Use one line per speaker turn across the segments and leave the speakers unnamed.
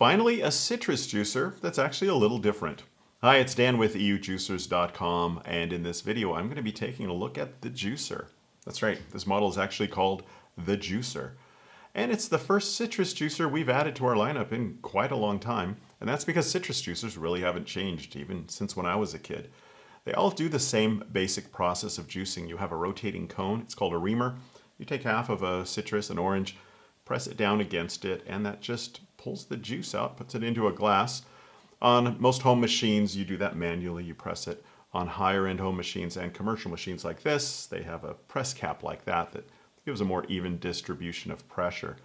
Finally, a citrus juicer that's actually a little different. Hi, it's Dan with EUJUICERS.COM, and in this video I'm going to be taking a look at the juicer. That's right, this model is actually called the juicer. And it's the first citrus juicer we've added to our lineup in quite a long time, and that's because citrus juicers really haven't changed even since when I was a kid. They all do the same basic process of juicing. You have a rotating cone, it's called a reamer. You take half of a citrus, an orange, press it down against it, and that just pulls the juice out, puts it into a glass. On most home machines, you do that manually, you press it. On higher end home machines and commercial machines like this, they have a press cap like that that gives a more even distribution of pressure.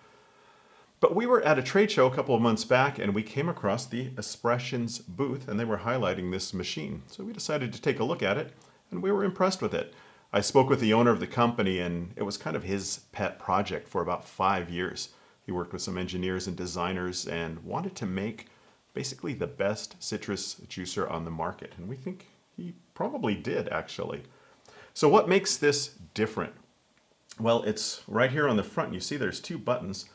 But we were at a trade show a couple of months back and we came across the Espressions booth and they were highlighting this machine. So we decided to take a look at it and we were impressed with it. I spoke with the owner of the company and it was kind of his pet project for about 5 years. He worked with some engineers and designers and wanted to make basically the best citrus juicer on the market. And we think he probably did, actually. So what makes this different? Well, it's right here on the front. You see there's two buttons.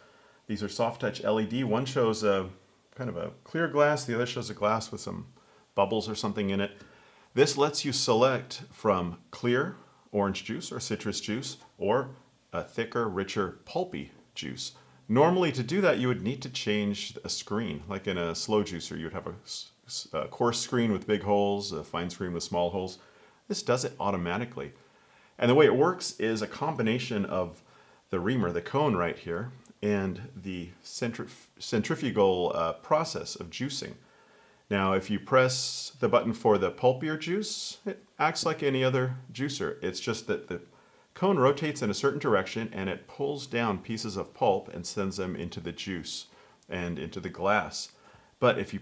These are soft touch LED. One shows a kind of a clear glass. The other shows a glass with some bubbles or something in it. This lets you select from clear orange juice or citrus juice or a thicker, richer, pulpy juice. Normally to do that you would need to change a screen. Like in a slow juicer you'd have a coarse screen with big holes, a fine screen with small holes. This does it automatically. And the way it works is a combination of the reamer, the cone right here, and the centrifugal process of juicing. Now if you press the button for the pulpier juice, it acts like any other juicer. It's just that the cone rotates in a certain direction and it pulls down pieces of pulp and sends them into the juice and into the glass. But if you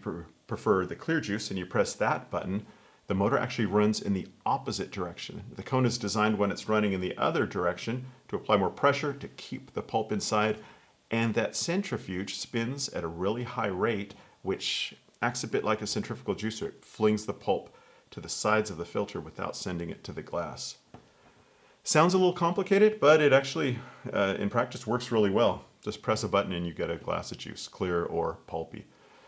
prefer the clear juice and you press that button, the motor actually runs in the opposite direction. The cone is designed when it's running in the other direction to apply more pressure to keep the pulp inside, and that centrifuge spins at a really high rate, which acts a bit like a centrifugal juicer. It flings the pulp to the sides of the filter without sending it to the glass. Sounds a little complicated, but it actually, in practice, works really well. Just press a button and you get a glass of juice, clear or pulpy.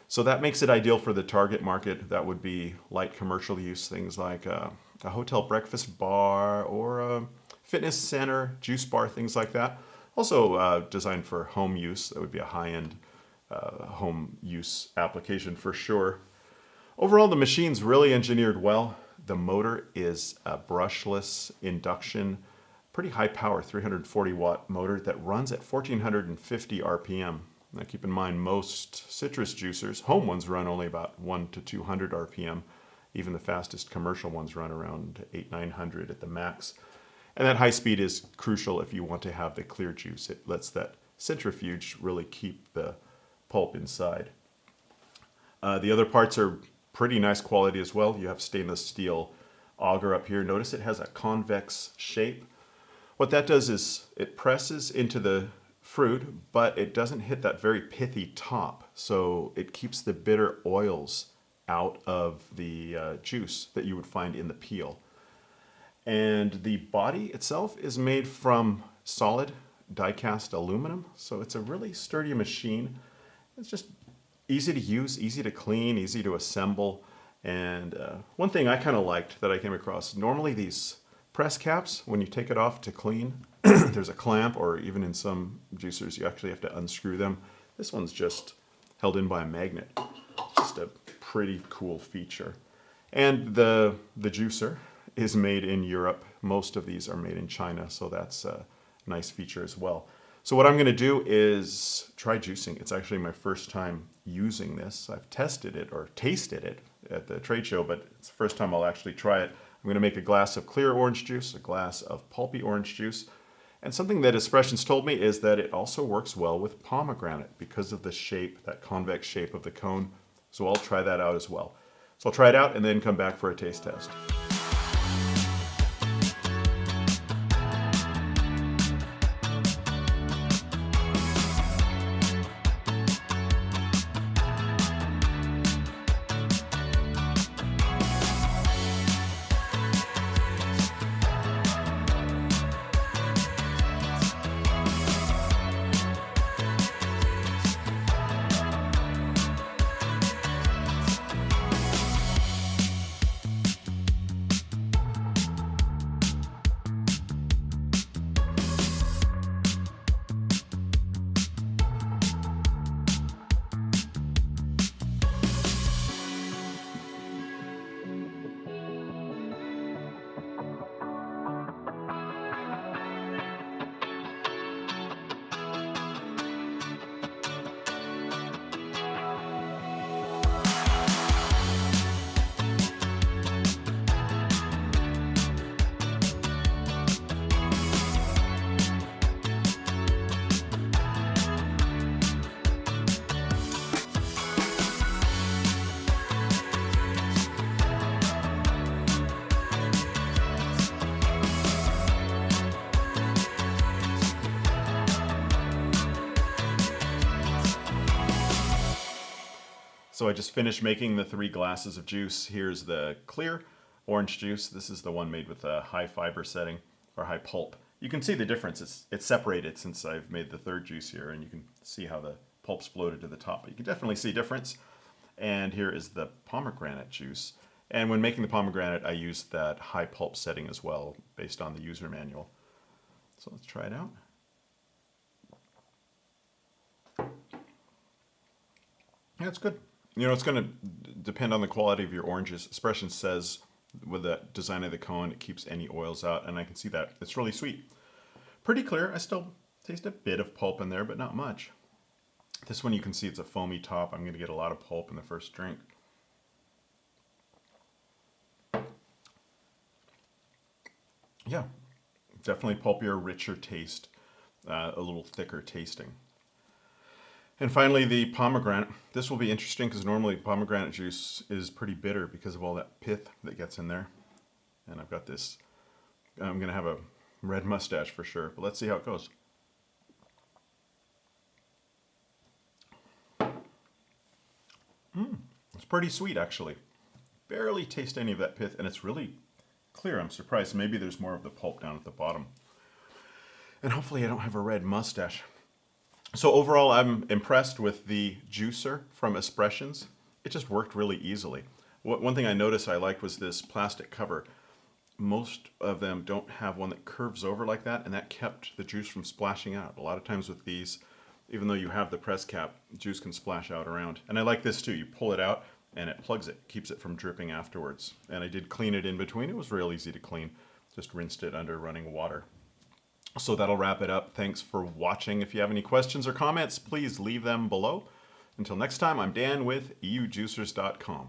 So that makes it ideal for the target market. That would be light commercial use, things like a hotel breakfast bar or a fitness center, juice bar, things like that. Also designed for home use. That would be a high-end home use application for sure. Overall, the machine's really engineered well. The motor is a brushless induction, pretty high power 340 watt motor that runs at 1450 RPM. Now keep in mind most citrus juicers, home ones, run only about 100 to 200 RPM. Even the fastest commercial ones run around 800-900 at the max. And that high speed is crucial if you want to have the clear juice. It lets that centrifuge really keep the pulp inside. The other parts are pretty nice quality as well. You have stainless steel auger up here. Notice it has a convex shape. What that does is it presses into the fruit, but it doesn't hit that very pithy top. So it keeps the bitter oils out of the juice that you would find in the peel. And the body itself is made from solid die-cast aluminum. So it's a really sturdy machine. It's just easy to use, easy to clean, easy to assemble. And one thing I kind of liked that I came across, normally these press caps, when you take it off to clean, there's a clamp, or even in some juicers you actually have to unscrew them. This one's just held in by a magnet. Just a pretty cool feature. And the juicer is made in Europe. Most of these are made in China, so that's a nice feature as well. So what I'm going to do is try juicing. It's actually my first time using this. I've tested it or tasted it at the trade show, but it's the first time I'll actually try it. I'm going to make a glass of clear orange juice, a glass of pulpy orange juice, and something that Espressions told me is that it also works well with pomegranate because of the shape, that convex shape of the cone. So I'll try that out as well. So I'll try it out and then come back for a taste test. So I just finished making the 3 glasses of juice. Here's the clear orange juice. This is the one made with a high fiber setting, or high pulp. You can see the difference. It's separated since I've made the 3rd juice here, and you can see how the pulp's floated to the top. But you can definitely see a difference. And here is the pomegranate juice. And when making the pomegranate, I used that high pulp setting as well, based on the user manual. So let's try it out. Yeah, it's good. You know, it's going to depend on the quality of your oranges. Expressions says with the design of the cone, it keeps any oils out, and I can see that. It's really sweet. Pretty clear. I still taste a bit of pulp in there, but not much. This one you can see it's a foamy top. I'm going to get a lot of pulp in the first drink. Yeah, definitely pulpier, richer taste, a little thicker tasting. And finally, the pomegranate. This will be interesting because normally pomegranate juice is pretty bitter because of all that pith that gets in there. And I've got this, I'm going to have a red mustache for sure, but let's see how it goes. It's pretty sweet actually. Barely taste any of that pith, and it's really clear. I'm surprised. Maybe there's more of the pulp down at the bottom. And hopefully I don't have a red mustache. So overall, I'm impressed with the juicer from Espressions. It just worked really easily. One thing I noticed I liked was this plastic cover. Most of them don't have one that curves over like that, and that kept the juice from splashing out. A lot of times with these, even though you have the press cap, juice can splash out around. And I like this too. You pull it out and it plugs it, keeps it from dripping afterwards. And I did clean it in between. It was real easy to clean. Just rinsed it under running water. So that'll wrap it up. Thanks for watching. If you have any questions or comments, please leave them below. Until next time, I'm Dan with EUJUICERS.COM.